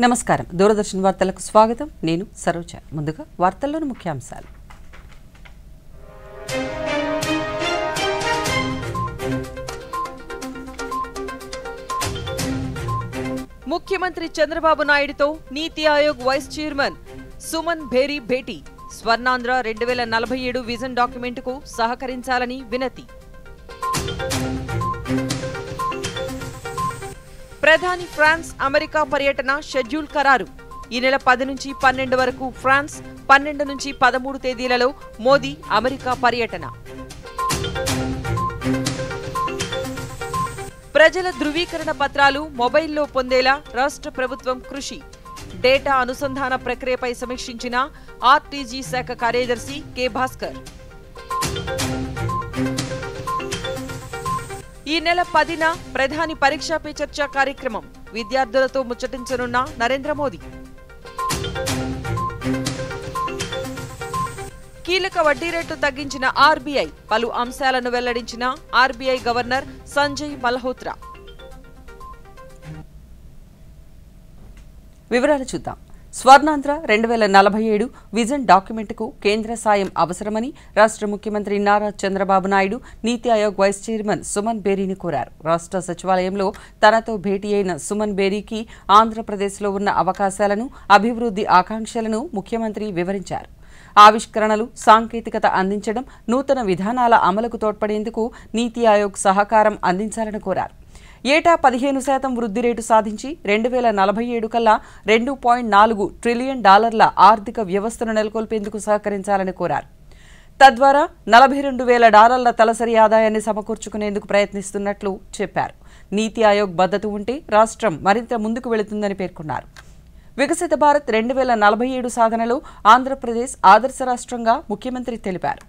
నమస్కారం దూరదర్శన్ వార్తలకు స్వాగతం నేను సరోజ ముందుగా వార్తల్లోని ముఖ్యాంశాలు ముఖ్యమంత్రి చంద్రబాబు నాయుడుతో నీతి ఆయోగ్ వైస్ చైర్మన్ సుమన్ భేరీ భేటీ స్వర్ణాంధ్ర 2047 విజన్ డాక్యుమెంట్కు సహకరించాలని వినతి ప్రధాని ఫ్రాన్స్ అమెరికా పర్యటన షెడ్యూల్ ఖరారు ఈ నెల 10 నుంచి 12 వరకు ఫ్రాన్స్ 12 నుంచి 13 తేదీలలో మోదీ అమెరికా పర్యటన ప్రజల ధృవీకరణ పత్రాలు మొబైల్లో పొందేలా రాష్ట్ర ప్రభుత్వం కృషి డేటా అనుసంధాన ప్రక్రియపై సమీక్షించిన ఆర్టీజీ శాఖ కార్యదర్శి కె భాస్కర్ ఈ నెల 10న ప్రధాని పరీక్షా పే చర్చ కార్యక్రమం విద్యార్థులతో ముచ్చటించనున్న నరేంద్ర మోదీ కీలక వడ్డీ రేటు తగ్గించిన ఆర్బీఐ పలు అంశాలను వెల్లడించిన ఆర్బీఐ గవర్నర్ సంజయ్ మల్హోత్రా వివరాలు చూద్దాం స్వర్ణాంధ్ర 2047 విజన్ డాక్యుమెంట్కు కేంద్ర సాయం అవసరమని రాష్ట్ర ముఖ్యమంత్రి నారా చంద్రబాబు నాయుడు నీతి ఆయోగ్ వైస్ చైర్మన్ సుమన్ బేరీని కోరారు రాష్ట్ర సచివాలయంలో తనతో భేటీ అయిన సుమన్ బేరీకి ఆంధ్రప్రదేశ్లో ఉన్న అవకాశాలను అభివృద్ధి ఆకాంక్షలను ముఖ్యమంత్రి వివరించారు ఆవిష్కరణలు సాంకేతికత అందించడం నూతన విధానాల అమలుకు తోడ్పడేందుకు నీతి ఆయోగ్ సహకారం అందించాలని కోరారు ఏటా 15% వృద్ధి రేటు సాధించి 2047 కల్లా $2.4 ట్రిలియన్ ఆర్థిక వ్యవస్థను నెలకొల్పేందుకు సహకరించాలని కోరారు తద్వారా $42,000 తలసరి ఆదాయాన్ని సమకూర్చుకునేందుకు ప్రయత్నిస్తున్నట్లు చెప్పారు నీతి ఆయోగ్ మద్దతు ఉంటే రాష్ట్రం మరింత ముందుకు వెళుతుందని పేర్కొన్నారు వికసిత భారత్ 2047 సాధనలో ఆంధ్రప్రదేశ్ ఆదర్శ రాష్ట్రంగా ముఖ్యమంత్రి తెలిపారు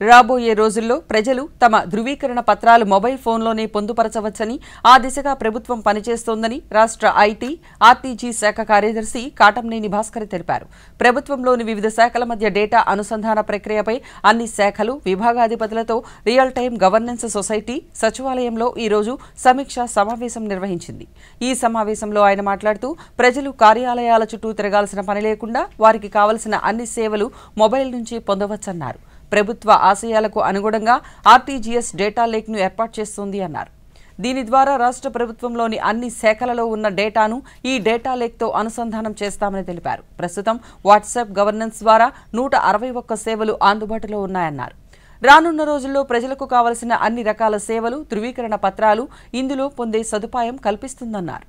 రాబోయే రోజుల్లో ప్రజలు తమ ధృవీకరణ పత్రాలు మొబైల్ ఫోన్లోనే పొందుపరచవచ్చని ఆ దిశగా ప్రభుత్వం పనిచేస్తోందని రాష్ట్ర ఐటీ ఆర్టీజీ శాఖ కార్యదర్శి కాటంనేని భాస్కర్ తెలిపారు ప్రభుత్వంలోని వివిధ శాఖల మధ్య డేటా అనుసంధాన ప్రక్రియపై అన్ని శాఖలు విభాగాధిపతులతో రియల్ టైం గవర్నెన్స్ సొసైటీ సచివాలయంలో ఈ రోజు సమీక్షా సమావేశం నిర్వహించింది ఈ సమావేశంలో ఆయన మాట్లాడుతూ ప్రజలు కార్యాలయాల చుట్టూ తిరగాల్సిన పని లేకుండా వారికి కావలసిన అన్ని సేవలు మొబైల్ నుంచి పొందవచ్చన్నారు ప్రభుత్వ ఆశయాలకు అనుగుణంగా ఆర్టీజీఎస్ డేటా లేక్ను ఏర్పాటు చేస్తోంది అన్నారు దీని ద్వారా రాష్ట్ర ప్రభుత్వంలోని అన్ని శాఖలలో ఉన్న డేటాను ఈ డేటా లేక్తో అనుసంధానం చేస్తామని తెలిపారు ప్రస్తుతం వాట్సాప్ గవర్నెన్స్ ద్వారా 161 సేవలు అందుబాటులో ఉన్నాయన్నారు రానున్న రోజుల్లో ప్రజలకు కావలసిన అన్ని రకాల సేవలు ధృవీకరణ పత్రాలు ఇందులో పొందే సదుపాయం కల్పిస్తుందన్నారు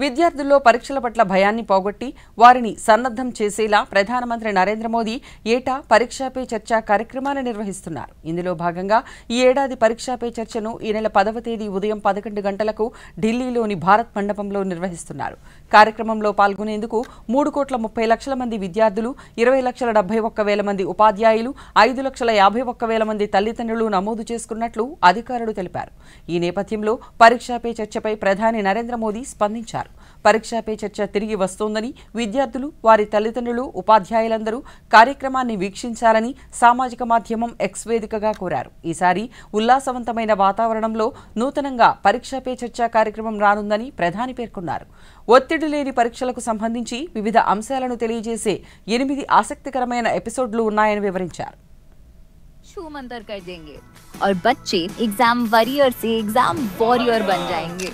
విద్యార్థుల్లో పరీక్షల పట్ల భయాన్ని పోగొట్టి వారిని సన్నద్ధం చేసేలా ప్రధానమంత్రి నరేంద్ర మోదీ ఏటా పరీక్షా పే చర్చ కార్యక్రమాన్ని నిర్వహిస్తున్నారు ఇందులో భాగంగా ఈ ఏడాది పరీక్షా పే చర్చను ఈ నెల 10వ తేదీ ఉదయం 11 గంటలకు ఢిల్లీలోని భారత్ మండపంలో నిర్వహిస్తున్నారు కార్యక్రమంలో పాల్గొనేందుకు 3,30,00,000 మంది విద్యార్థులు 20,71,000 మంది ఉపాధ్యాయులు 5,51,000 మంది తల్లిదండ్రులు నమోదు చేసుకున్నట్లు అధికారులు తెలిపారు ఈ నేపథ్యంలో పరీక్షా పే చర్చపై ప్రధాని నరేంద్ర మోదీ స్పందించారు పరీక్షా పే చర్చ తిరిగి వస్తోందని విద్యార్థులు వారి తల్లిదండ్రులు ఉపాధ్యాయులందరూ కార్యక్రమాన్ని వీక్షించాలని సామాజిక మాధ్యమం ఎక్స్ వేదికగా కోరారు ఈసారి ఉల్లాసవంతమైన వాతావరణంలో నూతనంగా పరీక్షా పే చర్చ కార్యక్రమం రానుందని ప్రధాని పేర్కొన్నారు ఒత్తిడి లేని పరీక్షలకు సంబంధించి వివిధ అంశాలను తెలియజేసే 8 ఆసక్తికరమైన ఎపిసోడ్లు ఉన్నాయని వివరించారు छूमंतर कर देंगे और बच्चे एग्जाम वॉरियर से एग्जाम वॉरियर बन जाएंगे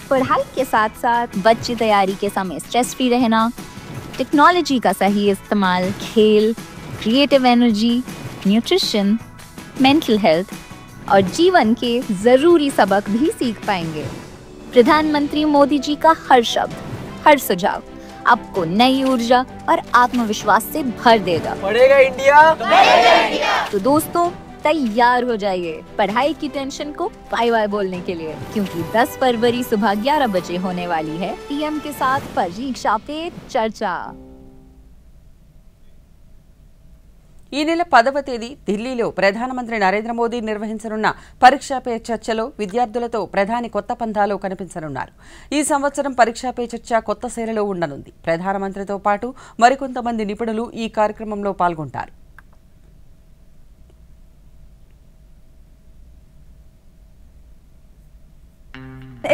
पढ़ाई के साथ साथ बच्चे तैयारी के समय स्ट्रेस फ्री रहना टेक्नोलॉजी का सही इस्तेमाल खेल creative energy nutrition mental health और जीवन के जरूरी सबक भी सीख पाएंगे प्रधानमंत्री मोदी जी का हर शब्द हर सुझाव आपको नई ऊर्जा और आत्मविश्वास से भर देगा पढ़ेगा इंडिया। तो दोस्तों तैयार हो जाइए पढ़ाई की टेंशन को बाय बाय बोलने के लिए, क्योंकि 10 फरवरी सुबह 11 बजे होने वाली है पीएम के साथ परीक्षा पे चर्चा। ఈ నెల 10వ తేదీ ఢిల్లీలో ప్రధానమంత్రి నరేంద్ర మోదీ నిర్వహించనున్న పరీక్షా పే చర్చలో విద్యార్థులతో ప్రధాని కొత్త పంథాలో కనిపించనున్నారు. ఈ సంవత్సరం పరీక్షా పే చర్చ కొత్త శైలిలో ఉండనుంది. ప్రధానమంత్రితో పాటు మరికొంతమంది నిపుణులు ఈ కార్యక్రమంలో పాల్గొంటారు.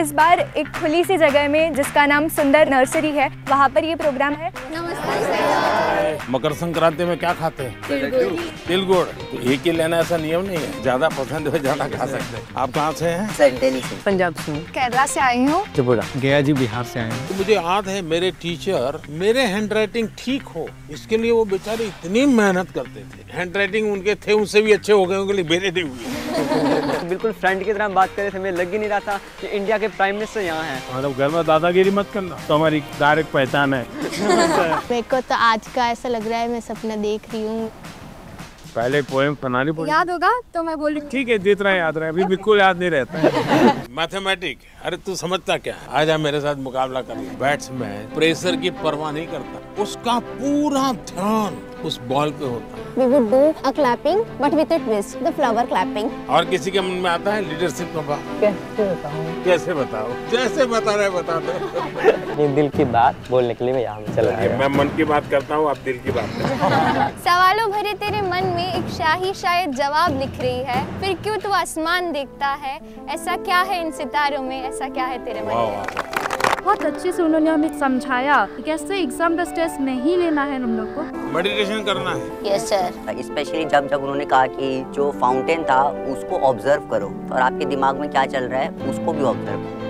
इस बार एक खुली सी जगह में जिसका नाम सुंदर नर्सरी है, वहाँ पर ये प्रोग्राम है। मकर संक्रांति में क्या खाते हैं? तिल गुड़। तो एक ही लेना ऐसा नियम नहीं है, ज्यादा पसंद हो ज्यादा खा सकते हैं। आप कहाँ से हैं? दिल्ली से। पंजाब से। केरला से आई हूँ। त्रिपुरा। गया जी बिहार से आए हैं। तो मुझे याद है मेरे टीचर मेरे हैंड राइटिंग ठीक हो इसके लिए वो बेचारे इतनी मेहनत करते थे। हैंड राइटिंग उनके थे उनसे भी अच्छे हो गए, उनके लिए मेरे नहीं हुए। बिल्कुल फ्रेंड की तरह बात कर रहे थे, हमें लग ही नहीं रहा था कि इंडिया के प्राइम मिनिस्टर यहाँ हैं। मतलब घर में दादागिरी मत करना, तो हमारी डायरेक्ट पहचान है। मेरे को तो आज का ऐसा लग रहा है मैं सपना देख रही हूँ। पहले पोएम बनानी पड़ी। याद होगा तो मैं बोल रही ठीक है, जितना याद रहे, अभी बिल्कुल याद नहीं रहता। मैथमेटिक, अरे तू समझता क्या? आज आप मेरे साथ मुकाबला कर। बैट्समैन प्रेशर की परवाह नहीं करता, उसका पूरा ध्यान उस बॉल पे होता है। We would do a clapping but with a twist, the flower clapping. और किसी के मन में आता है लीडरशिप का भाव? कैसे बताओ? जैसे बता रहे बता दो। ये दिल की बात बोलने के लिए मैं यहाँ चला गया। मैं मन की बात करता हूँ, आप दिल की बात करते हैं। सवालों भरे तेरे मन में एक शाही शायद जवाब लिख रही है, फिर क्यों तू आसमान देखता है, ऐसा क्या है इन सितारों में, ऐसा क्या है तेरे मन में। बहुत अच्छे से उन्होंने हमें समझाया कैसे एग्जाम का स्ट्रेस नहीं लेना है हम लोग को। मेडिटेशन करना है। Yes sir. स्पेशली जब उन्होंने कहा कि जो फाउंटेन था उसको ऑब्जर्व करो और आपके दिमाग में क्या चल रहा है उसको भी ऑब्जर्व करो।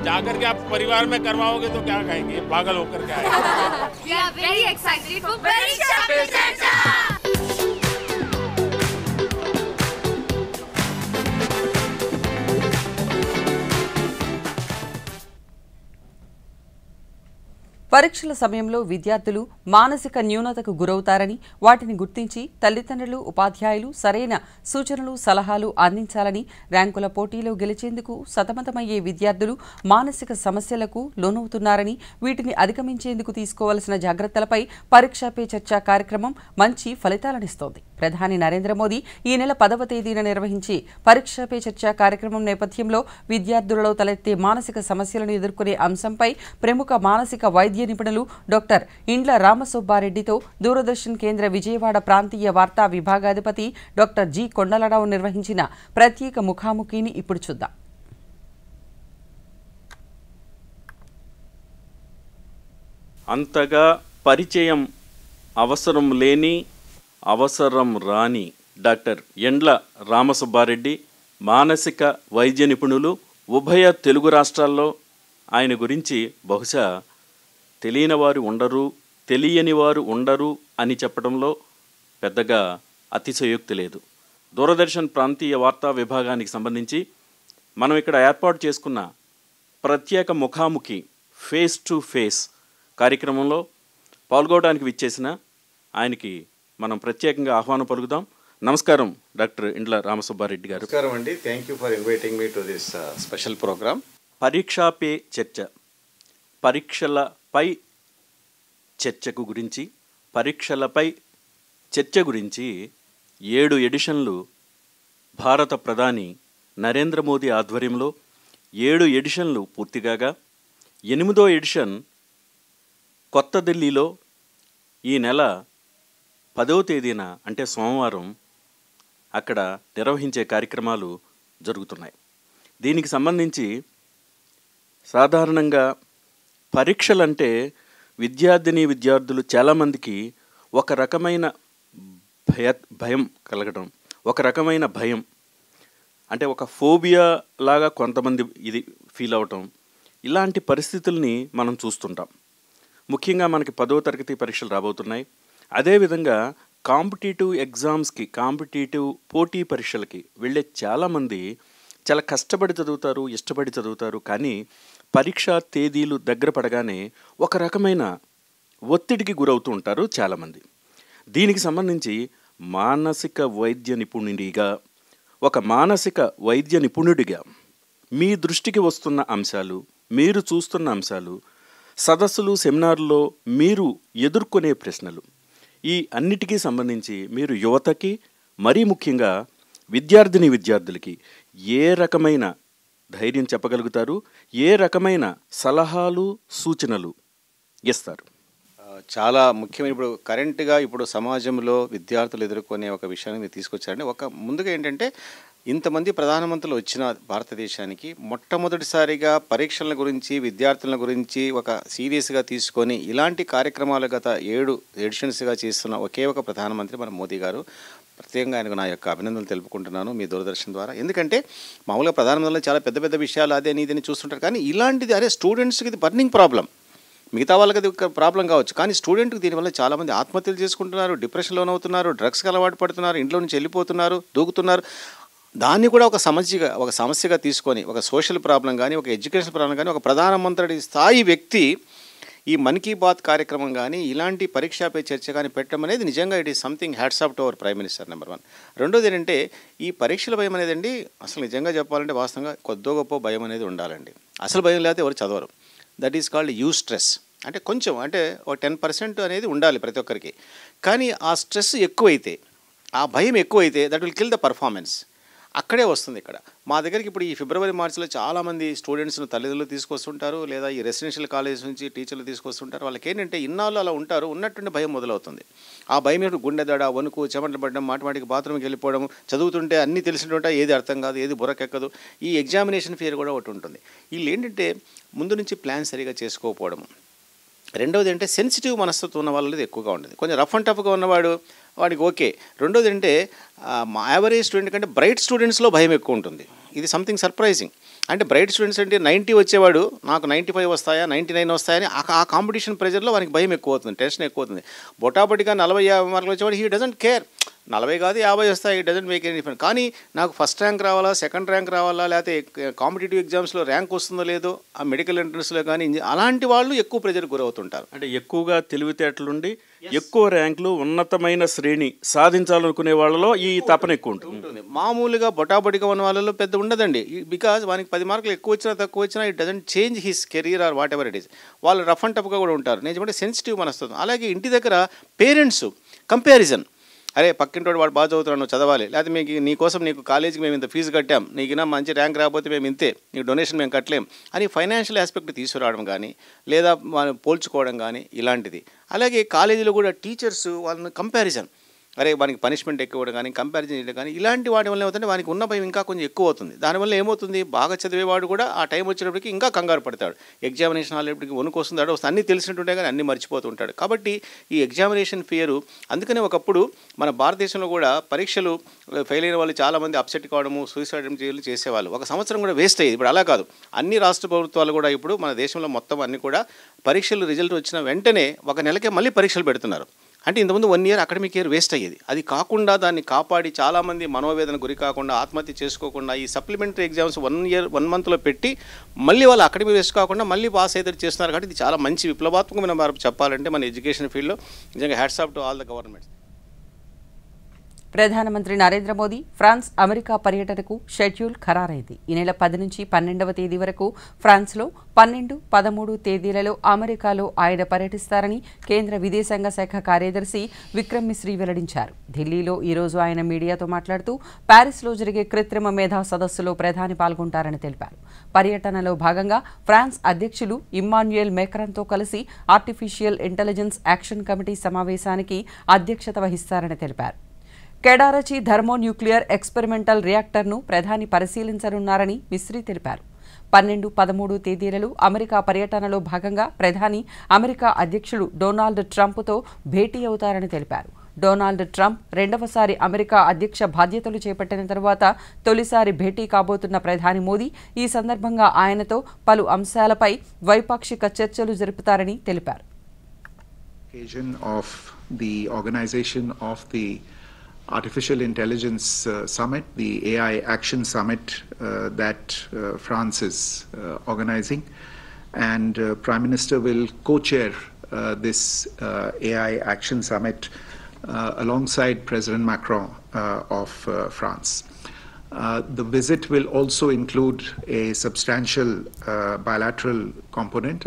जाकर के आप परिवार में करवाओगे तो क्या कहेंगे? पागल होकर के आएंगे। We are very excited for परीक्षा पे चर्चा। పరీక్షల సమయంలో విద్యార్థులు మానసిక న్యూనతకు గురవుతారని, వాటిని గుర్తించి తల్లిదండ్రులు, ఉపాధ్యాయులు సరైన సూచనలు, సలహాలు అందించాలని, ర్యాంకుల పోటీలో గెలిచేందుకు సతమతమయ్యే విద్యార్థులు మానసిక సమస్యలకు లోనవుతున్నారని, వీటిని అధిగమించేందుకు తీసుకోవాల్సిన జాగ్రత్తలపై పరీక్షా పే చర్చ కార్యక్రమం మంచి ఫలితాలనిస్తోంది. ప్రధాని నరేంద్ర మోదీ ఈ నెల 10వ తేదీన నిర్వహించే పరీక్షా పే చర్చ కార్యక్రమం నేపథ్యంలో విద్యార్థులలో తలెత్తే మానసిక సమస్యలను ఎదుర్కొనే అంశంపై ప్రముఖ మానసిక వైద్య నిపుణులు డాక్టర్ ఇండ్ల రామసుబ్బారెడ్డితో దూరదర్శన్ కేంద్ర విజయవాడ ప్రాంతీయ వార్తా విభాగాధిపతి డాక్టర్ జి కొండలరావు నిర్వహించిన ప్రత్యేక ముఖాముఖిని ఇప్పుడు చూద్దాం. అంతగా పరిచయం అవసరం లేని, అవసరం రాని డాక్టర్ ఎండ్ల రామసుబ్బారెడ్డి మానసిక వైద్య నిపుణులు. ఉభయ తెలుగు రాష్ట్రాల్లో ఆయన గురించి బహుశా తెలియని వారు ఉండరు, తెలియని వారు ఉండరు అని చెప్పడంలో పెద్దగా అతిశయోక్తి లేదు. దూరదర్శన్ ప్రాంతీయ వార్తా విభాగానికి సంబంధించి మనం ఇక్కడ ఏర్పాటు చేసుకున్న ప్రత్యేక ముఖాముఖి ఫేస్ టు ఫేస్ కార్యక్రమంలో పాల్గొనడానికి విచ్చేసిన ఆయనకి మనం ప్రత్యేకంగా ఆహ్వానం పలుకుదాం. నమస్కారం డాక్టర్ ఇండ్ల రామసుబ్బారెడ్డి గారు. నమస్కారం అండి. Thank you for inviting me to this special programme. Pariksha Pe Charcha, పరీక్షలపై చర్చకు గురించి, పరీక్షలపై చర్చ గురించి 7 ఎడిషన్లు భారత ప్రధాని నరేంద్ర మోదీ ఆధ్వర్యంలో 7 ఎడిషన్లు పూర్తిగాగా 8వ ఎడిషన్ కొత్త ఢిల్లీలో ఈ నెల 10వ తేదీన అంటే సోమవారం అక్కడ నిర్వహించే కార్యక్రమాలు జరుగుతున్నాయి. దీనికి సంబంధించి సాధారణంగా పరీక్షలంటే విద్యార్థులు చాలామందికి ఒక రకమైన భయం కలగడం, ఒక రకమైన భయం అంటే ఒక ఫోబియా లాగా కొంతమంది ఇది ఫీల్ అవటం, ఇలాంటి పరిస్థితుల్ని మనం చూస్తుంటాం. ముఖ్యంగా మనకి 10వ తరగతి పరీక్షలు రాబోతున్నాయి. అదేవిధంగా కాంపిటేటివ్ ఎగ్జామ్స్కి, కాంపిటేటివ్ పోటీ పరీక్షలకి వెళ్ళే చాలామంది చాలా కష్టపడి చదువుతారు, ఇష్టపడి చదువుతారు. కానీ పరీక్షా తేదీలు దగ్గర పడగానే ఒక రకమైన ఒత్తిడికి గురవుతూ ఉంటారు చాలామంది. దీనికి సంబంధించి మానసిక వైద్య నిపుణుడిగా, ఒక మానసిక వైద్య నిపుణుడిగా మీ దృష్టికి వస్తున్న అంశాలు, మీరు చూస్తున్న అంశాలు, సదస్సులు సెమినార్లో మీరు ఎదుర్కొనే ప్రశ్నలు, ఈ అన్నిటికీ సంబంధించి మీరు యువతకి, మరీ ముఖ్యంగా విద్యార్థులకి ఏ రకమైన ధైర్యం చెప్పగలుగుతారు, ఏ రకమైన సలహాలు సూచనలు ఇస్తారు? చాలా ముఖ్యమైన ఇప్పుడు కరెంట్గా ఇప్పుడు సమాజంలో విద్యార్థులు ఎదుర్కొనే ఒక విషయాన్ని మీరు తీసుకొచ్చారండి. ముందుగా ఏంటంటే, ఇంతమంది ప్రధానమంత్రులు వచ్చిన భారతదేశానికి మొట్టమొదటిసారిగా పరీక్షల గురించి, విద్యార్థుల గురించి ఒక సీరియస్గా తీసుకొని ఇలాంటి కార్యక్రమాలు గత 7 ఎడిషన్స్గా చేస్తున్న ఒకే ఒక ప్రధానమంత్రి మన మోదీ గారు. ప్రత్యేకంగా ఆయనకు నా యొక్క అభినందనలు తెలుపుకుంటున్నాను మీ దూరదర్శన్ ద్వారా. ఎందుకంటే మామూలుగా ప్రధానమంత్రులు చాలా పెద్ద పెద్ద విషయాలు అదే ఇదని చూస్తుంటారు, కానీ ఇలాంటిది స్టూడెంట్స్కి ఇది బర్నింగ్ ప్రాబ్లం. మిగతా వాళ్ళకి అది ఒక ప్రాబ్లం కావచ్చు, కానీ స్టూడెంట్కి దీనివల్ల చాలామంది ఆత్మహత్యలు చేసుకుంటున్నారు, డిప్రెషన్లో అవుతున్నారు, డ్రగ్స్కి అలవాటు పడుతున్నారు, ఇంట్లో నుంచి వెళ్ళిపోతున్నారు, దూకుతున్నారు. దాన్ని కూడా ఒక సమస్యగా తీసుకొని ఒక సోషల్ ప్రాబ్లం కానీ, ఒక ఎడ్యుకేషన్ ప్రాబ్లం కానీ, ఒక ప్రధానమంత్రి స్థాయి వ్యక్తి ఈ మన్ కీ బాత్ కార్యక్రమం కానీ, ఇలాంటి పరీక్షపై చర్చ కానీ పెట్టడం అనేది నిజంగా it is something hats off to our prime minister. Number 1. రెండోది ఏంటంటే, ఈ పరీక్షల భయం అనేది అండి, అసలు నిజంగా చెప్పాలంటే వాస్తవంగా కొద్దో గొప్ప భయం అనేది ఉండాలండి. అసలు భయం లేకపోతే ఎవరు చదవరు. That is called eustress. అంటే కొంచెం ఒక 10% అనేది ఉండాలి ప్రతి ఒక్కరికి. కానీ ఆ స్ట్రెస్ ఎక్కువైతే, ఆ భయం ఎక్కువైతే that will kill the performance. అక్కడే వస్తుంది. ఇక్కడ మా దగ్గరికి ఇప్పుడు ఈ ఫిబ్రవరి మార్చిలో చాలామంది స్టూడెంట్స్ను తల్లిదండ్రులు తీసుకొస్తుంటారు, లేదా ఈ రెసిడెన్షియల్ కాలేజ్ నుంచి టీచర్లు తీసుకొస్తుంటారు. వాళ్ళకి ఏంటంటే ఇన్నాళ్ళు అలా ఉంటారు, ఉన్నట్టుండి భయం మొదలవుతుంది. ఆ భయం ఏంటంటే గుండె దడ, వణుకు, చెమటలు పడడం, మాటికి బాత్రూమ్కి వెళ్ళిపోవడం, చదువుతుంటే అన్నీ తెలిసినట్టు ఏది అర్థం కాదు, ఏది బుర్రకెక్కదు. ఈ ఎగ్జామినేషన్ ఫియర్ కూడా ఒకటి ఉంటుంది. వీళ్ళు ఏంటంటే ముందు నుంచి ప్లాన్ సరిగా చేసుకోకపోవడం. రెండవది అంటే సెన్సిటివ్ మనస్తత్వం ఉన్న వాళ్ళది ఎక్కువగా ఉంటుంది. కొంచెం రఫ్ అండ్ టఫ్గా ఉన్నవాడు వాడికి ఓకే. రెండోది అంటే యావరేజ్ స్టూడెంట్ కంటే బ్రైట్ స్టూడెంట్స్లో భయం ఎక్కువ ఉంటుంది. ఇది సంథింగ్ సర్ప్రైజింగ్. అంటే బ్రైట్ స్టూడెంట్స్ అంటే 90 వచ్చేవాడు నాకు 95 వస్తాయా, 99 వస్తాయని ఆ కాంపిటీషన్ ప్రెజర్లో వానికి భయం ఎక్కువ అవుతుంది, టెన్షన్ ఎక్కువ అవుతుంది. బొటాబొటిగా 40-50 మార్కులు వచ్చేవాడు హీ డజంట్ కేర్. 40 కాదు 50 వస్తాయి, it doesn't make any difference. కానీ నాకు ఫస్ట్ ర్యాంక్ రావాలా, సెకండ్ ర్యాంక్ రావాలా, లేకపోతే కాంపిటేటివ్ ఎగ్జామ్స్లో ర్యాంక్ వస్తుందో లేదో, ఆ మెడికల్ ఎంట్రన్స్లో కానీ, అలాంటి వాళ్ళు ఎక్కువ ప్రెజర్ గురవుతుంటారు. అంటే ఎక్కువగా తెలివితేటలుండి ఎక్కువ ర్యాంకులు, ఉన్నతమైన శ్రేణి సాధించాలనుకునే వాళ్ళలో ఈ తపన ఎక్కువ ఉంటుంది. మామూలుగా బొటాబొటిగా ఉన్న వాళ్ళలో పెద్ద ఉండదండి. బికాజ్ వానికి 10 మార్కులు ఎక్కువ వచ్చినా తక్కువ వచ్చినా it doesn't change his career or what ever it is. వాళ్ళు రఫ్ అండ్ టఫ్గా కూడా ఉంటారు. నేను చెప్పంటే సెన్సిటివ్ మనస్తత్వం. అలాగే ఇంటి దగ్గర పేరెంట్స్ కంపారిజన్, అరే పక్కింటోడు వాడు బాగా చదువుతున్నాడు, నువ్వు చదవాలి, లేకపోతే నీకు కాలేజీకి మేము ఇంత ఫీజు కట్టాం, నీకు మంచి ర్యాంక్ రాకపోతే మేము ఇంతే, నీకు డొనేషన్ మేము కట్టలేం అని ఫైనాన్షియల్ ఆస్పెక్ట్ తీసుకురావడం కానీ, లేదా వాళ్ళు పోల్చుకోవడం కానీ ఇలాంటిది. అలాగే కాలేజీలో కూడా టీచర్స్ వాళ్ళని కంపారిజన్, అరే వానికి పనిష్మెంట్ ఎక్కువ ఇవ్వడం కానీ, కంపారిజన్ చేయడం కానీ, ఇలాంటి వాటి వల్ల ఏమవుతుంటే వానికి ఉన్న భయం ఇంకా కొంచెం ఎక్కువ అవుతుంది. దానివల్ల ఏమవుతుంది, బాగా చదివేవాడు కూడా ఆ టైం వచ్చేటప్పటికి ఇంకా కంగారు పడతాడు. ఎగ్జామినేషన్ హాల్కి వణుకు వస్తుంది, అన్నీ తెలిసినట్టుంటే కానీ అన్నీ మర్చిపోతూ ఉంటాడు. కాబట్టి ఈ ఎగ్జామినేషన్ ఫియరు, అందుకనే ఒకప్పుడు మన భారతదేశంలో కూడా పరీక్షలు ఫెయిల్ అయిన వాళ్ళు చాలామంది అప్సెట్ కావడము, సూసైడ్ చేసేవాళ్ళు. ఒక సంవత్సరం కూడా వేస్ట్ అయ్యేది. ఇప్పుడు అలా కాదు. అన్ని రాష్ట్ర ప్రభుత్వాలు కూడా ఇప్పుడు మన దేశంలో మొత్తం అన్ని కూడా పరీక్షలు రిజల్ట్ వచ్చిన వెంటనే 1 నెలకే మళ్ళీ పరీక్షలు పెడుతున్నారు. అంటే ఇంతకుముందు 1 ఇయర్ అకాడమిక్ ఇయర్ వేస్ట్ అయ్యేది. అది కాకుండా దాన్ని కాపాడి చాలామంది మనోవేదన గురి కాకుండా, ఆత్మహత్య చేసుకోకుండా ఈ సప్లిమెంటరీ ఎగ్జామ్స్ 1 మంత్లో పెట్టి మళ్ళీ వాళ్ళు అకాడమిక్ వేస్ట్ కాకుండా మళ్ళీ పాస్ అయితే చేస్తున్నారు. కాబట్టి ఇది చాలా మంచి విప్లవాత్మకమైన మార్పు చెప్పాలంటే మన ఎడ్యుకేషన్ ఫీల్డ్లో. నిజంగా hats off to all the governments. ప్రధానమంత్రి నరేంద్ర మోదీ ఫ్రాన్స్, అమెరికా పర్యటనకు షెడ్యూల్ ఖరారైంది. ఈ నెల 10 నుంచి 12వ తేదీ వరకు ఫ్రాన్స్లో, 12, 13 తేదీలలో అమెరికాలో ఆయన పర్యటిస్తారని కేంద్ర విదేశాంగ శాఖ కార్యదర్శి విక్రమ్ మిశ్రీ వెల్లడించారు. ఢిల్లీలో ఈరోజు ఆయన మీడియాతో మాట్లాడుతూ ప్యారిస్లో జరిగే కృత్రిమ మేధా సదస్సులో ప్రధాని పాల్గొంటారని తెలిపారు. పర్యటనలో భాగంగా ఫ్రాన్స్ అధ్యక్షులు ఇమ్మాన్యుయల్ మేక్రాన్తో కలిసి ఆర్టిఫిషియల్ ఇంటెలిజెన్స్ యాక్షన్ కమిటీ సమావేశానికి అధ్యక్షత వహిస్తారని తెలిపారు. కెడారచి థర్మోన్యూక్లియర్ ఎక్స్పెరిమెంటల్ రియాక్టర్ను ప్రధాని పరిశీలించనున్నారని మిశ్రీ తెలిపారు. 12, 13 తేదీలలో అమెరికా పర్యటనలో భాగంగా ప్రధాని అమెరికా అధ్యక్షుడు డొనాల్డ్ ట్రంప్తో భేటీ అవుతారని తెలిపారు. డొనాల్డ్ ట్రంప్ 2వసారి అమెరికా అధ్యక్ష బాధ్యతలు చేపట్టిన తరువాత తొలిసారి భేటీ కాబోతున్న ప్రధాని మోదీ ఈ సందర్భంగా ఆయనతో పలు అంశాలపై ద్వైపాక్షిక చర్చలు జరుపుతారని తెలిపారు. Artificial Intelligence Summit, the AI Action Summit that France is organizing, and Prime Minister will co-chair this AI Action Summit alongside President Macron of France. The visit will also include a substantial bilateral component.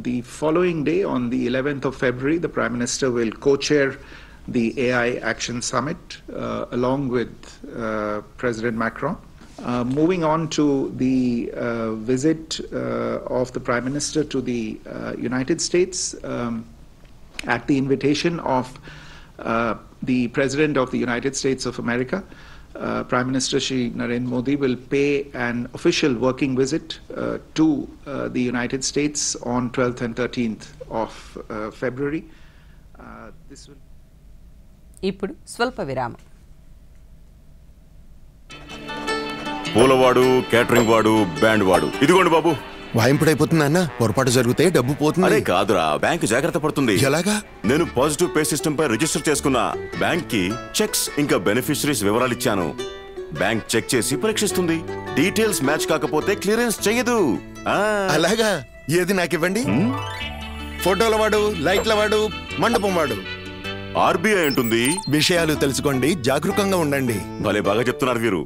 The following day, on the 11th of February, the Prime Minister will co-chair the AI Action Summit along with President Macron. Moving on to the visit of the Prime Minister to the United States, at the invitation of the President of the United States of America, Prime Minister Shri Narendra Modi will pay an official working visit to the United States on 12th and 13th of February. This will... ఇప్పుడు స్వల్ప విరామం. పూలవాడు, catering వాడు, band వాడు, ఇదిగోండి బాబు. వాయింపుడైపోతుంది అన్న, పొరపాటు జరిగితే డబ్బు పోతుంది. అరే కాదురా, బ్యాంక్ జాగ్రత్త పడుతుంది. ఎలాగా? నేను పాజిటివ్ పే సిస్టమ్ పై రిజిస్టర్ చేసుకున్నా. బ్యాంక్ కి చెక్స్ ఇంకా బెనిఫిషరీస్ వివరాలు ఇచ్చాను. బ్యాంక్ చెక్ చేసి పరీక్షిస్తుంది. డీటెయిల్స్ మ్యాచ్ కాకపోతే క్లియరెన్స్ చెయ్యదు. అలాగా? ఏది నాకు ఇవ్వండి. ఫోటోల వాడు, లైట్ల వాడు, మండపం వాడు. ఆర్బీఐ అంటుంది, విషయాలు తెలుసుకోండి, జాగరూకంగా ఉండండి. భలే బాగా చెప్తున్నారు వీరు.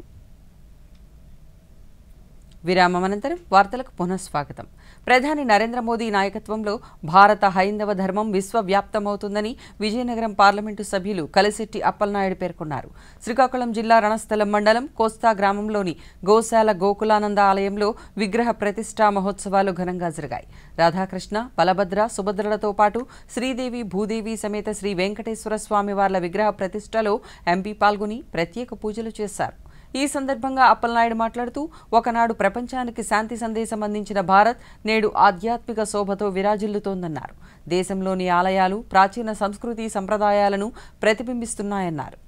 విరామం అనంతరం వార్తలకు పునఃస్వాగతం. ప్రధాని నరేంద్ర మోదీ నాయకత్వంలో భారత హైందవ ధర్మం విశ్వవ్యాప్తమవుతుందని విజయనగరం పార్లమెంటు సభ్యులు కలిశెట్టి అప్పలనాయుడు పేర్కొన్నారు. శ్రీకాకుళం జిల్లా రణస్థలం మండలం కోస్తా గ్రామంలోని గోశాల గోకులానంద ఆలయంలో విగ్రహ ప్రతిష్ఠా మహోత్సవాలు ఘనంగా జరిగాయి. రాధాకృష్ణ, బలభద్ర, సుభద్రలతో పాటు శ్రీదేవి, భూదేవి సమేత శ్రీ వెంకటేశ్వర స్వామి వార్ల విగ్రహ ప్రతిష్టలో ఎంపీ పాల్గొని ప్రత్యేక పూజలు చేశారు. ఈ సందర్భంగా అప్పలనాయుడు మాట్లాడుతూ, ఒకనాడు ప్రపంచానికి శాంతి సందేశం అందించిన భారత్ నేడు ఆధ్యాత్మిక శోభతో విరాజిల్లుతోందన్నారు. దేశంలోని ఆలయాలు ప్రాచీన సంస్కృతి సంప్రదాయాలను ప్రతిబింబిస్తున్నాయన్నారు.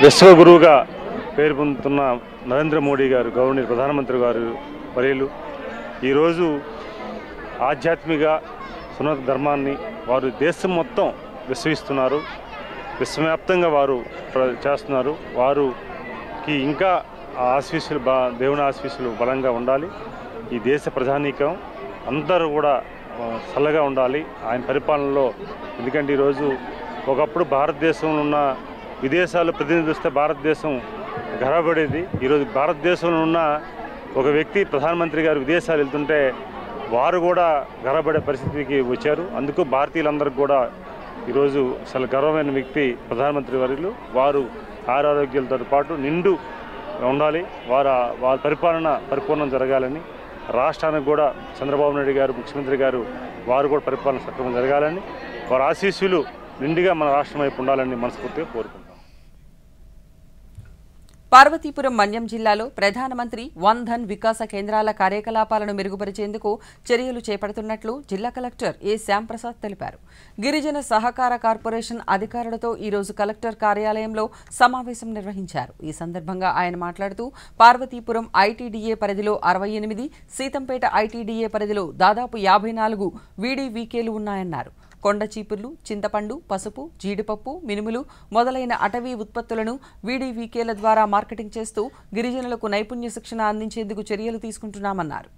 విశ్వగురువుగా పేరు పొందుతున్న నరేంద్ర మోడీ గారు, గౌరవనీయ ప్రధానమంత్రి గారు వర్యులు ఈరోజు ఆధ్యాత్మిక సనాతన ధర్మాన్ని వారు దేశం మొత్తం విశ్వసిస్తున్నారు. విశ్వవ్యాప్తంగా వారు చేస్తున్నారు. వారికి ఇంకా ఆశీస్సులు, దేవుని ఆశీస్సులు బలంగా ఉండాలి. ఈ దేశ ప్రజానీకం అందరూ కూడా చల్లగా ఉండాలి ఆయన పరిపాలనలో. ఎందుకంటే ఈరోజు ఒకప్పుడు భారతదేశంలో ఉన్న విదేశాలు ప్రతినిధిస్తే భారతదేశం గర్వపడేది. ఈరోజు భారతదేశంలో ఉన్న ఒక వ్యక్తి ప్రధానమంత్రి గారు విదేశాలు వెళ్తుంటే వారు కూడా గర్వపడే పరిస్థితికి వచ్చారు. అందుకు భారతీయులందరికీ కూడా ఈరోజు చాలా గర్వమైన వ్యక్తి ప్రధానమంత్రి వర్యులు. వారు ఆరోగ్యాలతో పాటు నిండు ఉండాలి. వారి పరిపాలన పరిపూర్ణం జరగాలని, రాష్ట్రానికి కూడా చంద్రబాబు నాయుడు గారు ముఖ్యమంత్రి గారు వారు కూడా పరిపాలన సక్రమంగా జరగాలని, వారి ఆశీస్సులు నిండుగా మన రాష్ట్రం వైపు ఉండాలని మనస్ఫూర్తిగా కోరుకుంటాం. పార్వతీపురం మన్యం జిల్లాలో ప్రధానమంత్రి వన్ ధన్ వికాస కేంద్రాల కార్యకలాపాలను మెరుగుపరిచేందుకు చర్యలు చేపడుతున్నట్లు జిల్లా కలెక్టర్ ఏ శ్యాంప్రసాద్ తెలిపారు. గిరిజన సహకార కార్పొరేషన్ అధికారులతో ఈరోజు కలెక్టర్ కార్యాలయంలో సమావేశం నిర్వహించారు. ఈ సందర్భంగా ఆయన మాట్లాడుతూ, పార్వతీపురం ఐటీడీఏ పరిధిలో 68, సీతంపేట ఐటీడీఏ పరిధిలో దాదాపు 54 వీడీవీకేలు ఉన్నాయన్నారు. కొండ చీపుర్లు, చింతపండు, పసుపు, జీడిపప్పు, మినుములు మొదలైన అటవీ ఉత్పత్తులను వీడీవీకేల ద్వారా మార్కెటింగ్ చేస్తూ గిరిజనులకు నైపుణ్య శిక్షణ అందించేందుకు చర్యలు తీసుకుంటున్నామన్నారు.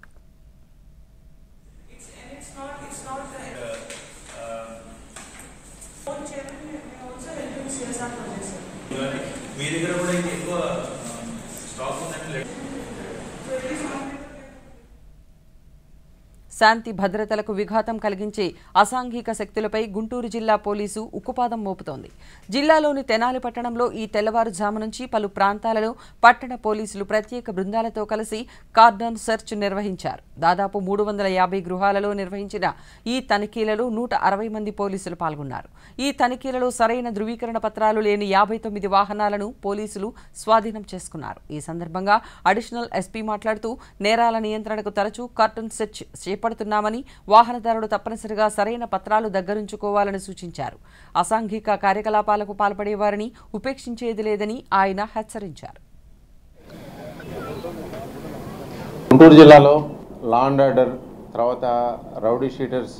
శాంతి భద్రతలకు విఘాతం కలిగించే అసాంఘిక శక్తులపై గుంటూరు జిల్లా పోలీసు ఉక్కుపాదం మోపుతోంది. జిల్లాలోని తెనాలి పట్టణంలో ఈ తెల్లవారుజాము నుంచి పలు ప్రాంతాలలో పట్టణ పోలీసులు ప్రత్యేక బృందాలతో కలిసి కార్డన్ సెర్చ్ నిర్వహించారు. దాదాపు 350 గృహాలలో నిర్వహించిన ఈ తనిఖీలలో 160 మంది పోలీసులు పాల్గొన్నారు. ఈ తనిఖీలలో సరైన ధృవీకరణ పత్రాలు లేని 59 వాహనాలను పోలీసులు స్వాధీనం చేసుకున్నారు. ఈ సందర్భంగా అడిషనల్ ఎస్పీ మాట్లాడుతూ, నేరాల నియంత్రణకు తరచూ కార్డన్ సెర్చ్ చేపడుతున్నామని, వాహనదారుడు తప్పనిసరిగా సరైన పత్రాలు దగ్గరుంచుకోవాలని సూచించారు. అసాంఘిక కార్యకలాపాలకు పాల్పడే వారిని ఉపేక్షించేది లేదని ఆయన హెచ్చరించారు. గుంటూరు జిల్లాలో లా అండ్ ఆర్డర్, తర్వాత రౌడీ షీటర్స్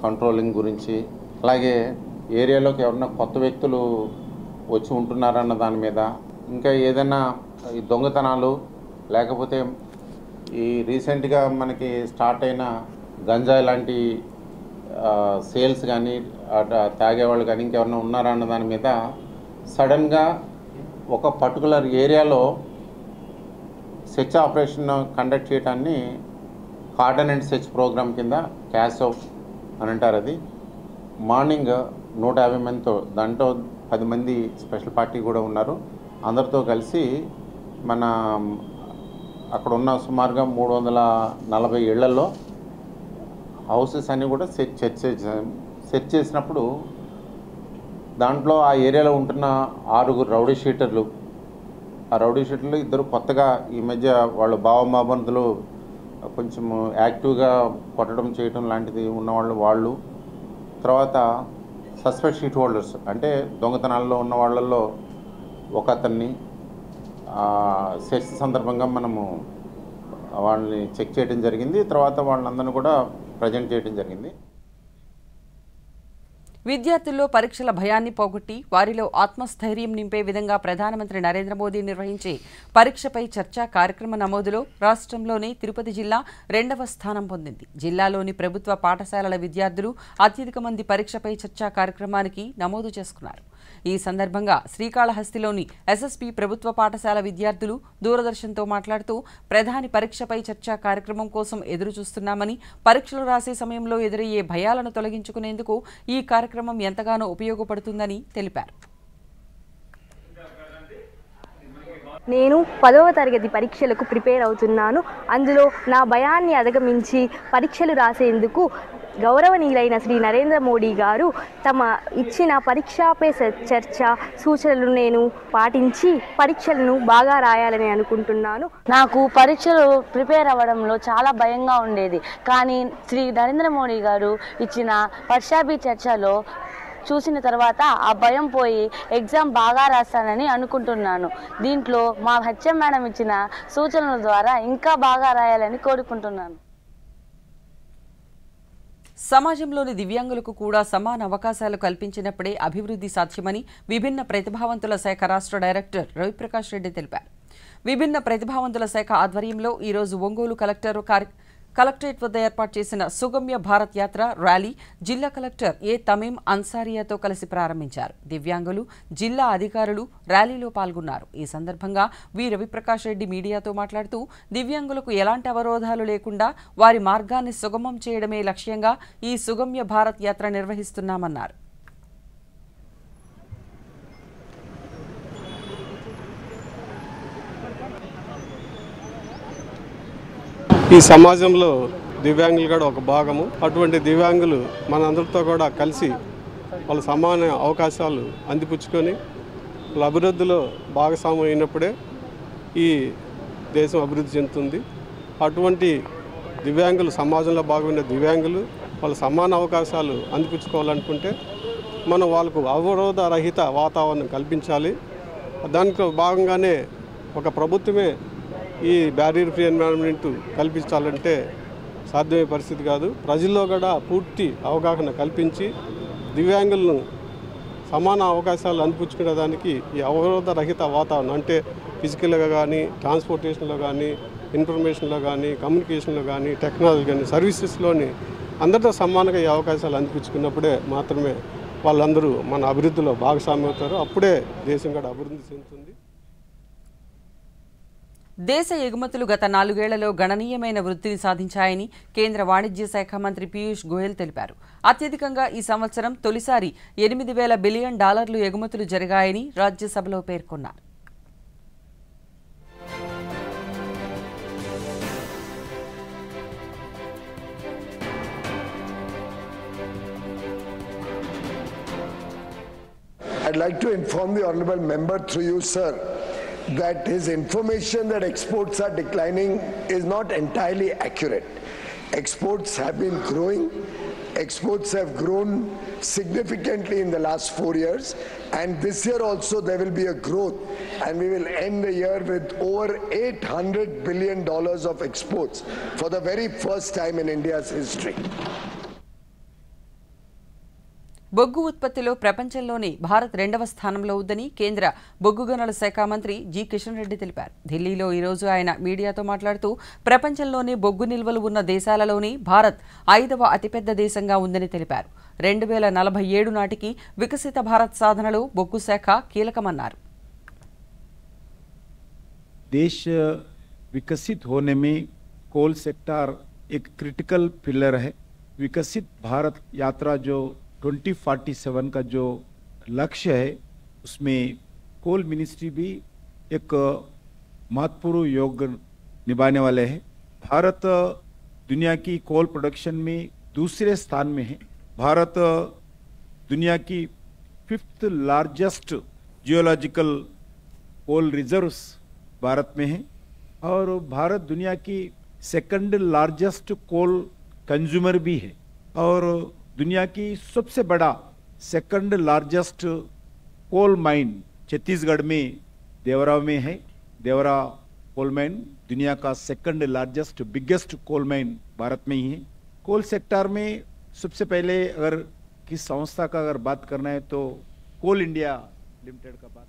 కంట్రోలింగ్ గురించి, అలాగే ఏరియాలోకి ఎవరన్నా కొత్త వ్యక్తులు వచ్చి ఉంటున్నారన్న దాని మీద, ఇంకా ఏదైనా ఈ దొంగతనాలు, లేకపోతే ఈ రీసెంట్గా మనకి స్టార్ట్ అయిన గంజాయి లాంటి సేల్స్ కానీ తాగేవాళ్ళు కానీ ఇంకెవరైనా ఉన్నారా అన్న దాని మీద సడన్గా ఒక పర్టికులర్ ఏరియాలో సెర్చ్ ఆపరేషన్ కండక్ట్ చేయడాన్ని కార్డన్ అండ్ సెర్చ్ ప్రోగ్రామ్ కింద క్యాసో అని అంటారు. అది మార్నింగ్ 150 మందితో, దాంట్లో 10 మంది స్పెషల్ పార్టీ కూడా ఉన్నారు, అందరితో కలిసి మన అక్కడ ఉన్న సుమారుగా 340 ఇళ్లలో హౌసెస్ అన్నీ కూడా సెర్చ్ చేసినప్పుడు దాంట్లో ఆ ఏరియాలో ఉంటున్న 6 రౌడీ షీటర్లు, ఆ రౌడీ షీటర్లు 2 కొత్తగా ఈ మధ్య వాళ్ళు భావమాబంతులు కొంచెం యాక్టివ్గా కొట్టడం చేయడం లాంటిది ఉన్నవాళ్ళు వాళ్ళు, తర్వాత సస్పెక్ట్ షీట్ హోల్డర్స్ అంటే దొంగతనాల్లో ఉన్న వాళ్ళల్లో ఒక అతన్ని సెర్చ్ సందర్భంగా మనము వాళ్ళని చెక్ చేయడం జరిగింది. తర్వాత వాళ్ళందరినీ కూడా ప్రజెంట్ చేయడం జరిగింది. విద్యార్థుల్లో పరీక్షల భయాన్ని పోగొట్టి వారిలో ఆత్మస్థైర్యం నింపే విధంగా ప్రధానమంత్రి నరేంద్ర మోదీ నిర్వహించే పరీక్షపై చర్చా కార్యక్రమ నమోదులో రాష్ట్రంలోనే తిరుపతి జిల్లా 2వ స్థానం పొందింది. జిల్లాలోని ప్రభుత్వ పాఠశాలల విద్యార్థులు అత్యధిక మంది పరీక్షపై చర్చా కార్యక్రమానికి నమోదు చేసుకున్నారు. ఈ సందర్భంగా శ్రీకాళహస్తిలోని ఎస్ఎస్పీ ప్రభుత్వ పాఠశాల విద్యార్థులు దూరదర్శన్తో మాట్లాడుతూ ప్రధాని పరీక్షపై చర్చా కార్యక్రమం కోసం ఎదురు చూస్తున్నామని, పరీక్షలు రాసే సమయంలో ఎదురయ్యే భయాలను తొలగించుకునేందుకు ఈ కార్యక్రమం ఎంతగానో ఉపయోగపడుతుందని తెలిపారు. నేను 10వ తరగతి పరీక్షలకు ప్రిపేర్ అవుతున్నాను. అందులో నా భయాన్ని అధిగమించి పరీక్షలు రాసేందుకు గౌరవనీయులైన శ్రీ నరేంద్ర మోడీ గారు తమ ఇచ్చిన పరీక్షపై చర్చ సూచనలు నేను పాటించి పరీక్షలను బాగా రాయాలని అనుకుంటున్నాను. నాకు పరీక్షలు ప్రిపేర్ అవ్వడంలో చాలా భయంగా ఉండేది, కానీ శ్రీ నరేంద్ర మోడీ గారు ఇచ్చిన పరీక్షపై చర్చలో చూసిన తర్వాత ఆ భయం పోయి ఎగ్జామ్ బాగా రాస్తానని అనుకుంటున్నాను. దీంట్లో మా హెచ్ఎం మేడం ఇచ్చిన సూచనల ద్వారా ఇంకా బాగా రాయాలని కోరుకుంటున్నాను. సమాజంలోని దివ్యాంగులకు కూడా సమాన అవకాశాలు కల్పించినప్పుడే అభివృద్ధి సాధ్యమని విభిన్న ప్రతిభావంతుల శాఖ రాష్ట్ర డైరెక్టర్ రవిప్రకాష్ రెడ్డి తెలిపారు. విభిన్న ప్రతిభావంతుల శాఖ ఆధ్వర్యంలో ఈరోజు ఒంగోలు కలెక్టరేట్ వద్ద ఏర్పాటు చేసిన సుగమ్య భారత్ యాత్ర ర్యాలీ జిల్లా కలెక్టర్ ఏ తమీం అన్సారియాతో కలిసి ప్రారంభించారు. దివ్యాంగులు, జిల్లా అధికారులు ర్యాలీలో పాల్గొన్నారు. ఈ సందర్భంగా వి రవిప్రకాష్ రెడ్డి మీడియాతో మాట్లాడుతూ దివ్యాంగులకు ఎలాంటి అవరోధాలు లేకుండా వారి మార్గాన్ని సుగమం చేయడమే లక్ష్యంగా ఈ సుగమ్య భారత్ యాత్ర నిర్వహిస్తున్నామన్నారు. ఈ సమాజంలో దివ్యాంగులు కూడా ఒక భాగము. అటువంటి దివ్యాంగులు మనందరితో కూడా కలిసి వాళ్ళ సమాన అవకాశాలు అందిపుచ్చుకొని వాళ్ళ అభివృద్ధిలో భాగస్వామ్యం అయినప్పుడే ఈ దేశం అభివృద్ధి చెందుతుంది. అటువంటి దివ్యాంగులు, సమాజంలో భాగమైన దివ్యాంగులు వాళ్ళ సమాన అవకాశాలు అందిపుచ్చుకోవాలనుకుంటే మనం వాళ్ళకు అవరోధ రహిత వాతావరణం కల్పించాలి. దాంట్లో భాగంగానే ఒక ప్రభుత్వమే ఈ బ్యారియర్ ఫ్రీ ఎన్విరాన్మెంట్ కల్పించాలంటే సాధ్యమయ్యే పరిస్థితి కాదు. ప్రజల్లో కూడా పూర్తి అవగాహన కల్పించి దివ్యాంగులను సమాన అవకాశాలు అందిపుచ్చుకునే దానికి ఈ అవరోధ రహిత వాతావరణం అంటే ఫిజికల్గా కానీ, ట్రాన్స్పోర్టేషన్లో కానీ, ఇన్ఫర్మేషన్లో కానీ, కమ్యూనికేషన్లో కానీ, టెక్నాలజీ కానీ, సర్వీసెస్లోని అందరితో సమానంగా ఈ అవకాశాలు అందిపుచ్చుకున్నప్పుడే మాత్రమే వాళ్ళందరూ మన అభివృద్ధిలో భాగస్వామ్యం అవుతారు. అప్పుడే దేశం కూడా అభివృద్ధి చెందుతుంది. దేశ ఎగుమతులు గత 4 ఏళ్లలో గణనీయమైన వృద్ధిని సాధించాయని కేంద్ర వాణిజ్య శాఖ మంత్రి పీయూష్ గోయల్ తెలిపారు. అత్యధికంగా ఈ సంవత్సరం తొలిసారి $8,000 బిలియన్ ఎగుమతులు జరిగాయని రాజ్యసభలో పేర్కొన్నారు. I'd like to inform the honourable member through you, sir, that his information that exports are declining is not entirely accurate. Exports have been growing. Exports have grown significantly in the last 4 years, and this year also there will be a growth, and we will end the year with over $800 billion of exports for the very first time in India's history. బొగ్గు ఉత్పత్తిలో ప్రపంచంలోనే భారత్ 2వ స్థానంలో ఉందని కేంద్ర బొగ్గు గనుల శాఖ మంత్రి జి కిషన్ రెడ్డి తెలిపారు. ఢిల్లీలో ఈరోజు ఆయన మీడియాతో మాట్లాడుతూ ప్రపంచంలోనే బొగ్గు నిల్వలు ఉన్న దేశాలలోనే భారత్ 5వ అతిపెద్ద దేశంగా ఉందని తెలిపారు. 2047 నాటికి వికసిత భారత్ సాధనలో బొగ్గు శాఖ కీలకమన్నారు. देश विकसित होने में कोल सेक्टर एक क्रिटिकल पिलर है. विकसित भारत यात्रा जो 2047 का जो लक्ष्य है उसमें कोल मिनिस्ट्री भी एक महत्वपूर्ण योगदान निभाने वाले हैं. भारत दुनिया की कोल प्रोडक्शन में दूसरे स्थान में है. भारत दुनिया की 5th लार्जेस्ट जियोलॉजिकल कोल रिजर्व्स भारत में है और भारत दुनिया की 2nd लार्जेस्ट कोल कंज्यूमर भी है और दुनिया की सबसे बड़ा 2nd largest coal mine Chhattisgarh में देवरा में है. देवरा कोल माइन दुनिया का 2nd largest biggest coal mine Bharat में ही है. कोल सेक्टर में सबसे पहले अगर किस संस्था का अगर बात करना है तो कोल इंडिया लिमिटेड का बात.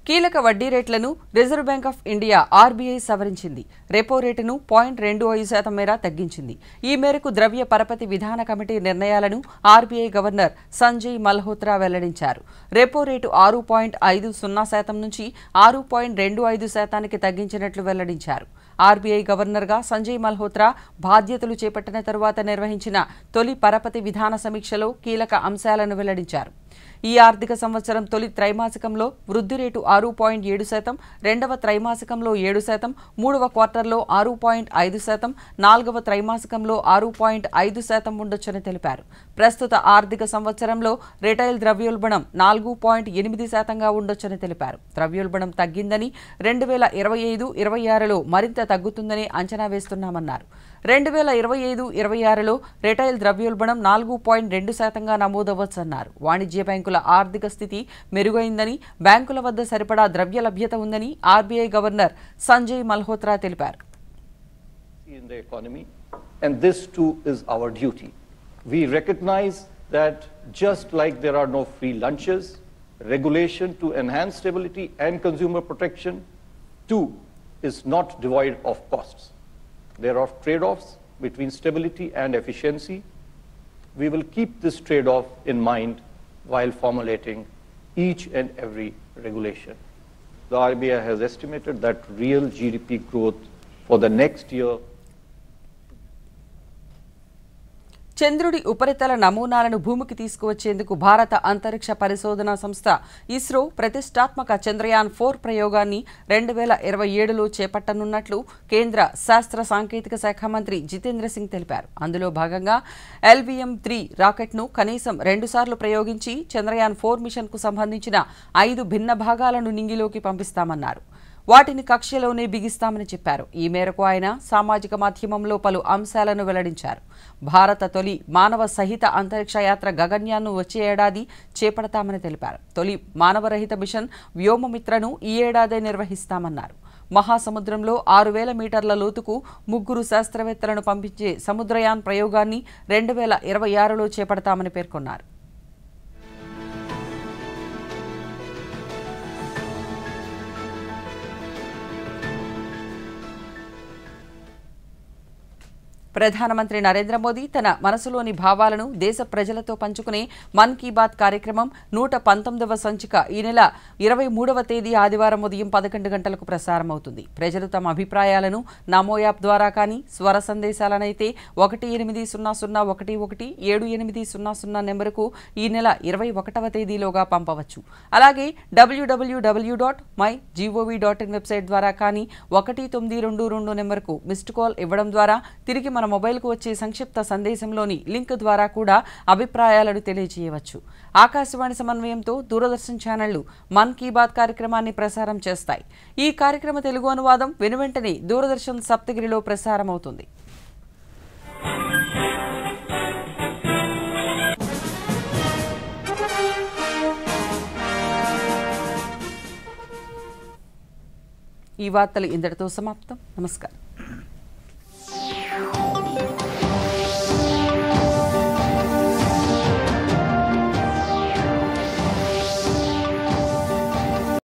కీలక వడ్డీ రేట్లను reserve bank of India RBI సవరించింది. రెపో రేటును 0.25% మేర తగ్గించింది. ఈ మేరకు ద్రవ్య పరపతి విధాన కమిటీ నిర్ణయాలను ఆర్బీఐ గవర్నర్ సంజయ్ మల్హోత్రా వెల్లడించారు. రెపో రేటు 6.50% నుంచి 6.25%కి తగ్గించినట్లు వెల్లడించారు. ఆర్బీఐ గవర్నర్గా సంజయ్ మల్హోత్రా బాధ్యతలు చేపట్టిన తరువాత నిర్వహించిన తొలి పరపతి విధాన సమీక్షలో కీలక అంశాలను వెల్లడించారు. ఈ ఆర్థిక సంవత్సరం తొలి త్రైమాసికంలో వృద్ధి రేటు 6.7%, రెండవ త్రైమాసికంలో 7%, మూడవ క్వార్టర్లో 6.5%, నాలుగవ త్రైమాసికంలో 6.5% ఉండొచ్చని తెలిపారు. ప్రస్తుత ఆర్థిక సంవత్సరంలో రిటైల్ ద్రవ్యోల్బణం 4.8%గా ఉండొచ్చని తెలిపారు. ద్రవ్యోల్బణం తగ్గిందని 2025-26లో మరింత తగ్గుతుందని అంచనా వేస్తున్నామన్నారు. 2025-26లో రిటైల్ ద్రవ్యోల్బణం 4.2%గా నమోదవచ్చన్నారు. వాణిజ్య బ్యాంకుల ఆర్థిక స్థితి మెరుగైందని, బ్యాంకుల వద్ద సరిపడా ద్రవ్య లభ్యత ఉందని ఆర్బీఐ గవర్నర్ సంజయ్ మల్హోత్రా తెలిపారు. And this too is our duty. We recognize that just like there are no free lunches, regulation to enhance stability and consumer protection too is not devoid of costs. There are trade-offs between stability and efficiency. We will keep this trade-off in mind while formulating each and every regulation. The RBI has estimated that real GDP growth for the next year. చంద్రుడి ఉపరితల నమూనాలను భూమికి తీసుకువచ్చేందుకు భారత అంతరిక్ష పరిశోధనా సంస్థ ఇస్రో ప్రతిష్టాత్మక చంద్రయాన్ 4 ప్రయోగాన్ని 2027లో చేపట్టనున్నట్లు కేంద్ర శాస్త్ర సాంకేతిక శాఖ మంత్రి జితేంద్ర సింగ్ తెలిపారు. అందులో భాగంగా LVM-3 రాకెట్ను కనీసం 2 సార్లు ప్రయోగించి చంద్రయాన్ 4 మిషన్కు సంబంధించిన 5 భిన్న భాగాలను నింగిలోకి పంపిస్తామన్నారు. వాటిని కక్షలోనే బిగిస్తామని చెప్పారు. ఈ మేరకు ఆయన సామాజిక మాధ్యమంలో పలు అంశాలను వెల్లడించారు. భారత తొలి మానవ సహిత అంతరిక్ష యాత్ర గగన్యాన్ను వచ్చే ఏడాది చేపడతామని తెలిపారు. తొలి మానవరహిత మిషన్ వ్యోమమిత్రను ఈ ఏడాదే నిర్వహిస్తామన్నారు. మహాసముద్రంలో 6000 మీటర్ల లోతుకు 3 శాస్త్రవేత్తలను పంపించే సముద్రయాన్ ప్రయోగాన్ని 2026లో చేపడతామని పేర్కొన్నారు. ప్రధానమంత్రి నరేంద్ర మోదీ తన మనసులోని భావాలను దేశ ప్రజలతో పంచుకునే మన్ కీ బాత్ కార్యక్రమం 119వ సంచిక ఈ నెల 23వ తేదీ ఆదివారం ఉదయం 11 గంటలకు ప్రసారమవుతుంది. ప్రజలు తమ అభిప్రాయాలను నమో యాప్ ద్వారా కానీ, స్వర సందేశాలనైతే 1800117800 నెంబరుకు ఈ నెల 21వ తేదీలోగా పంపవచ్చు. అలాగే www.mygov.in వెబ్సైట్ ద్వారా కానీ 1922 నెంబరుకు మిస్డ్ కాల్ ఇవ్వడం ద్వారా తిరిగి మన మొబైల్కు వచ్చే సంక్షిప్త సందేశంలోని లింక్ ద్వారా కూడా అభిప్రాయాలను తెలియజేయవచ్చు. ఆకాశవాణి సమన్వయంతో దూరదర్శన్ ఛానళ్లు మన్ కీ బాత్ కార్యక్రమాన్ని ప్రసారం చేస్తాయి. ఈ కార్యక్రమ తెలుగు అనువాదం వెనువెంటనే దూరదర్శన్ సప్తగిరిలో ప్రసారమవుతుంది. ఈ వార్తలు ఇంతటితో సమాప్తం. నమస్కారం.